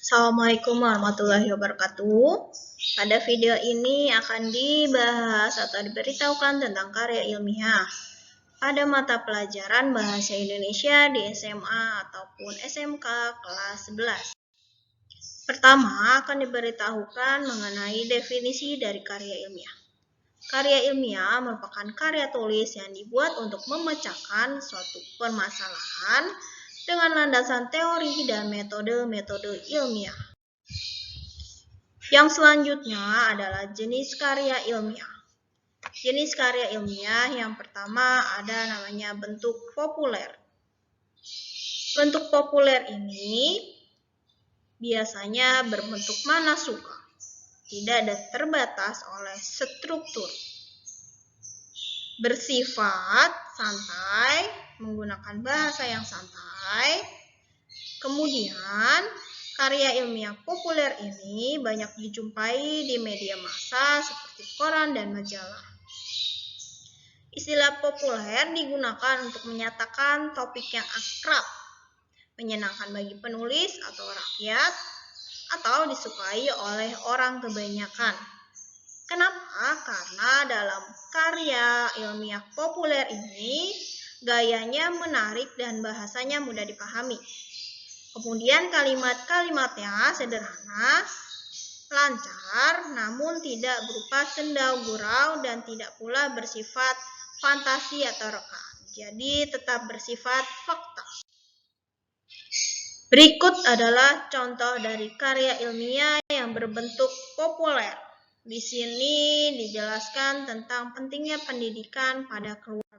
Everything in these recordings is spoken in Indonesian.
Assalamualaikum warahmatullahi wabarakatuh. Pada video ini akan dibahas atau diberitahukan tentang karya ilmiah pada mata pelajaran Bahasa Indonesia di SMA ataupun SMK kelas 11. Pertama, akan diberitahukan mengenai definisi dari karya ilmiah. Karya ilmiah merupakan karya tulis yang dibuat untuk memecahkan suatu permasalahan dengan landasan teori dan metode-metode ilmiah. Yang selanjutnya adalah jenis karya ilmiah. Jenis karya ilmiah yang pertama ada namanya bentuk populer. Bentuk populer ini biasanya berbentuk manasuka, tidak terbatas oleh struktur. Bersifat santai, menggunakan bahasa yang santai. Kemudian, karya ilmiah populer ini banyak dijumpai di media massa seperti koran dan majalah. Istilah populer digunakan untuk menyatakan topik yang akrab, menyenangkan bagi penulis atau rakyat, atau disukai oleh orang kebanyakan. Kenapa? Karena dalam karya ilmiah populer ini, gayanya menarik dan bahasanya mudah dipahami. Kemudian kalimat-kalimatnya sederhana, lancar, namun tidak berupa sendau gurau dan tidak pula bersifat fantasi atau reka. Jadi tetap bersifat fakta. Berikut adalah contoh dari karya ilmiah yang berbentuk populer. Di sini dijelaskan tentang pentingnya pendidikan pada keluarga.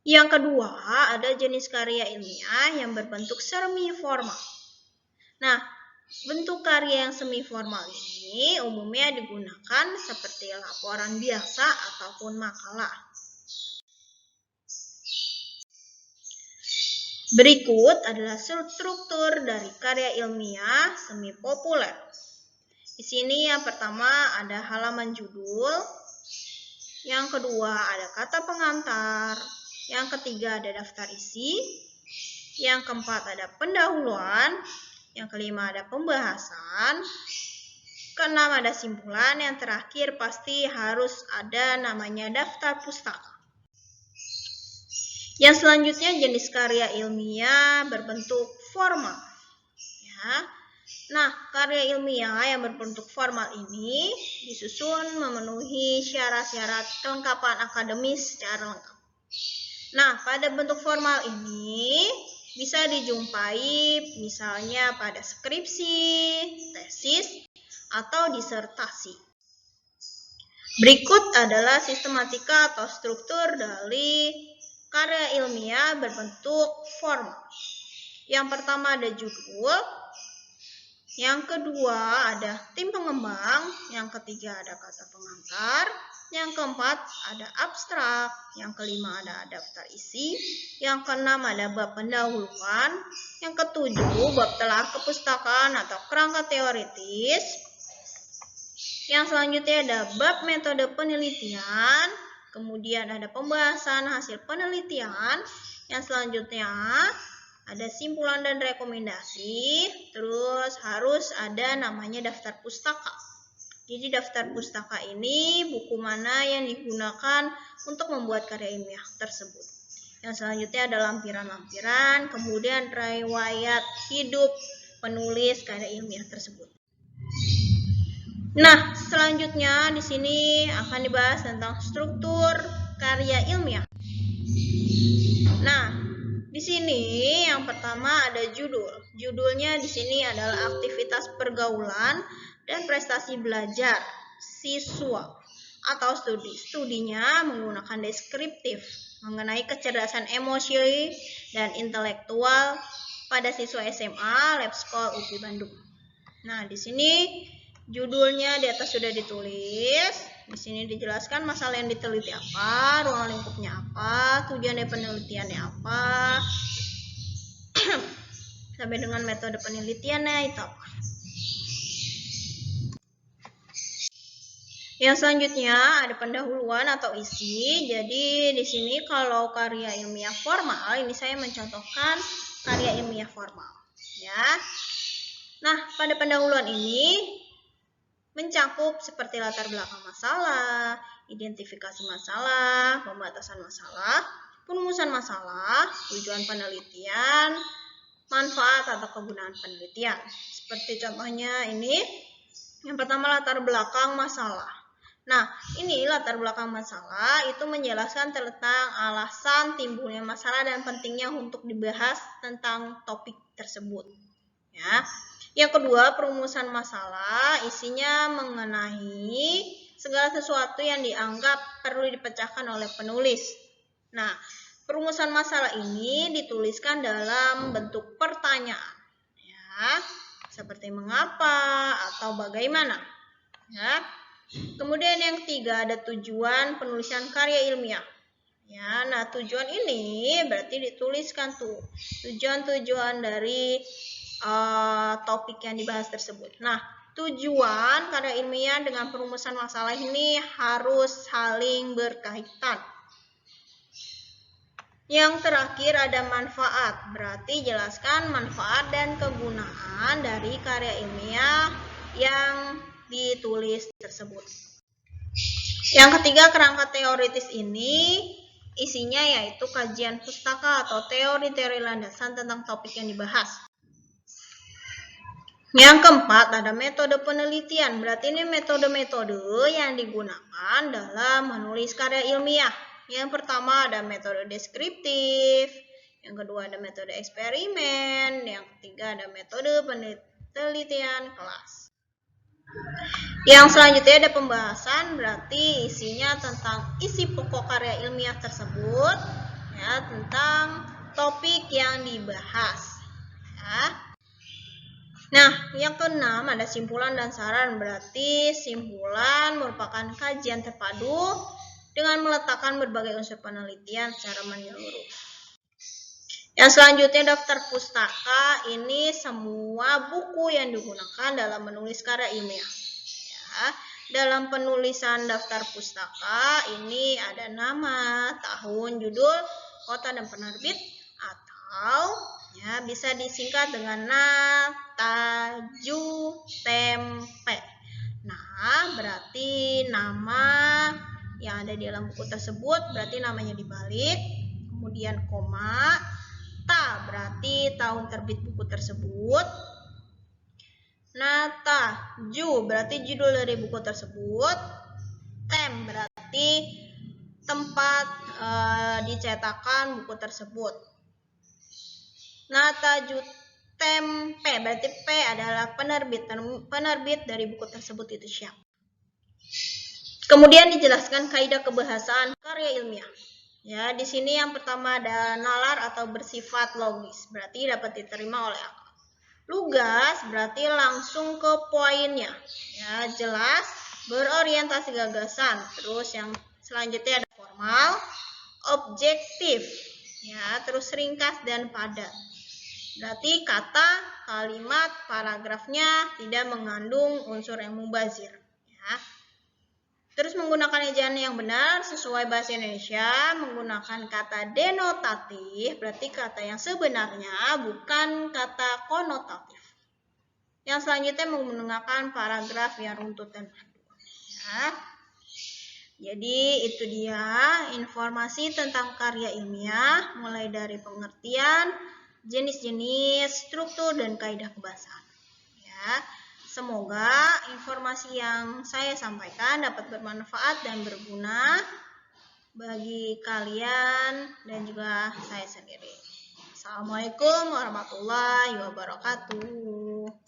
Yang kedua, ada jenis karya ilmiah yang berbentuk semi formal. Nah, bentuk karya yang semi formal ini umumnya digunakan seperti laporan biasa ataupun makalah. Berikut adalah struktur dari karya ilmiah semi populer. Di sini yang pertama ada halaman judul, yang kedua ada kata pengantar, yang ketiga ada daftar isi, yang keempat ada pendahuluan, yang kelima ada pembahasan, keenam ada simpulan, yang terakhir pasti harus ada namanya daftar pustaka. Yang selanjutnya jenis karya ilmiah berbentuk formal. Ya. Nah, karya ilmiah yang berbentuk formal ini disusun memenuhi syarat-syarat kelengkapan akademis secara lengkap. Nah, pada bentuk formal ini bisa dijumpai misalnya pada skripsi, tesis, atau disertasi. Berikut adalah sistematika atau struktur dari karya ilmiah berbentuk formal. Yang pertama ada judul, yang kedua ada tim pengembang, yang ketiga ada kata pengantar, yang keempat ada abstrak, yang kelima ada daftar isi, yang keenam ada bab pendahuluan, yang ketujuh bab telah kepustakaan atau kerangka teoritis, yang selanjutnya ada bab metode penelitian, kemudian ada pembahasan hasil penelitian, yang selanjutnya ada simpulan dan rekomendasi, terus harus ada namanya daftar pustaka. Jadi daftar pustaka ini buku mana yang digunakan untuk membuat karya ilmiah tersebut. Yang selanjutnya ada lampiran-lampiran, kemudian riwayat hidup penulis karya ilmiah tersebut. Nah, selanjutnya di sini akan dibahas tentang struktur karya ilmiah. Nah, di sini yang pertama ada judul. Judulnya di sini adalah aktivitas pergaulan dan prestasi belajar siswa atau studi. Studinya menggunakan deskriptif mengenai kecerdasan emosi dan intelektual pada siswa SMA Lab School UPI Bandung. Nah, di sini judulnya di atas sudah ditulis. Di sini dijelaskan masalah yang diteliti apa, ruang lingkupnya apa, tujuan dari penelitiannya apa, sampai dengan metode penelitiannya itu apa. Yang selanjutnya ada pendahuluan atau isi. Jadi di sini kalau karya ilmiah formal, ini saya mencontohkan karya ilmiah formal. Ya. Nah, pada pendahuluan ini mencakup seperti latar belakang masalah, identifikasi masalah, pembatasan masalah, perumusan masalah, tujuan penelitian, manfaat atau kegunaan penelitian. Seperti contohnya ini, yang pertama latar belakang masalah. Nah, ini latar belakang masalah itu menjelaskan tentang alasan timbulnya masalah dan pentingnya untuk dibahas tentang topik tersebut. Ya. Yang kedua, perumusan masalah isinya mengenai segala sesuatu yang dianggap perlu dipecahkan oleh penulis. Nah, perumusan masalah ini dituliskan dalam bentuk pertanyaan, ya, seperti mengapa atau bagaimana. Ya. Kemudian yang ketiga ada tujuan penulisan karya ilmiah. Ya, nah tujuan ini berarti dituliskan tuh tujuan-tujuan dari topik yang dibahas tersebut. Nah, tujuan karya ilmiah dengan perumusan masalah ini harus saling berkaitan. Yang terakhir ada manfaat, berarti jelaskan manfaat dan kegunaan dari karya ilmiah yang ditulis tersebut. Yang ketiga, kerangka teoritis ini isinya yaitu kajian pustaka atau teori-teori landasan tentang topik yang dibahas. Yang keempat, ada metode penelitian. Berarti ini metode-metode yang digunakan dalam menulis karya ilmiah. Yang pertama ada metode deskriptif, yang kedua ada metode eksperimen, yang ketiga ada metode penelitian kelas. Yang selanjutnya ada pembahasan, berarti isinya tentang isi pokok karya ilmiah tersebut, ya, tentang topik yang dibahas. Ya. Nah, yang keenam ada simpulan dan saran, berarti simpulan merupakan kajian terpadu dengan meletakkan berbagai unsur penelitian secara menyeluruh. Yang selanjutnya daftar pustaka, ini semua buku yang digunakan dalam menulis karya ilmiah. Ya, dalam penulisan daftar pustaka ini ada nama, tahun, judul, kota dan penerbit, atau ya, bisa disingkat dengan Natajutempe. Nah, berarti nama yang ada di dalam buku tersebut berarti namanya dibalik, kemudian koma, ta berarti tahun terbit buku tersebut, Nataju berarti judul dari buku tersebut, tem berarti tempat dicetakan buku tersebut. Natajutempe berarti P adalah penerbit dari buku tersebut itu siapa. Kemudian dijelaskan kaidah kebahasaan karya ilmiah. Ya, di sini yang pertama ada nalar atau bersifat logis, berarti dapat diterima oleh akal. Lugas berarti langsung ke poinnya. Ya, jelas, berorientasi gagasan. Terus yang selanjutnya ada formal, objektif. Ya, terus ringkas dan padat. Berarti kata, kalimat, paragrafnya tidak mengandung unsur yang mubazir. Ya. Terus menggunakan ejaan yang benar sesuai bahasa Indonesia, menggunakan kata denotatif, berarti kata yang sebenarnya bukan kata konotatif. Yang selanjutnya menggunakan paragraf yang runtut dan padu. Ya. Jadi itu dia informasi tentang karya ilmiah, mulai dari pengertian, jenis-jenis, struktur, dan kaidah kebahasaan. Ya, semoga informasi yang saya sampaikan dapat bermanfaat dan berguna bagi kalian dan juga saya sendiri. Assalamualaikum warahmatullahi wabarakatuh.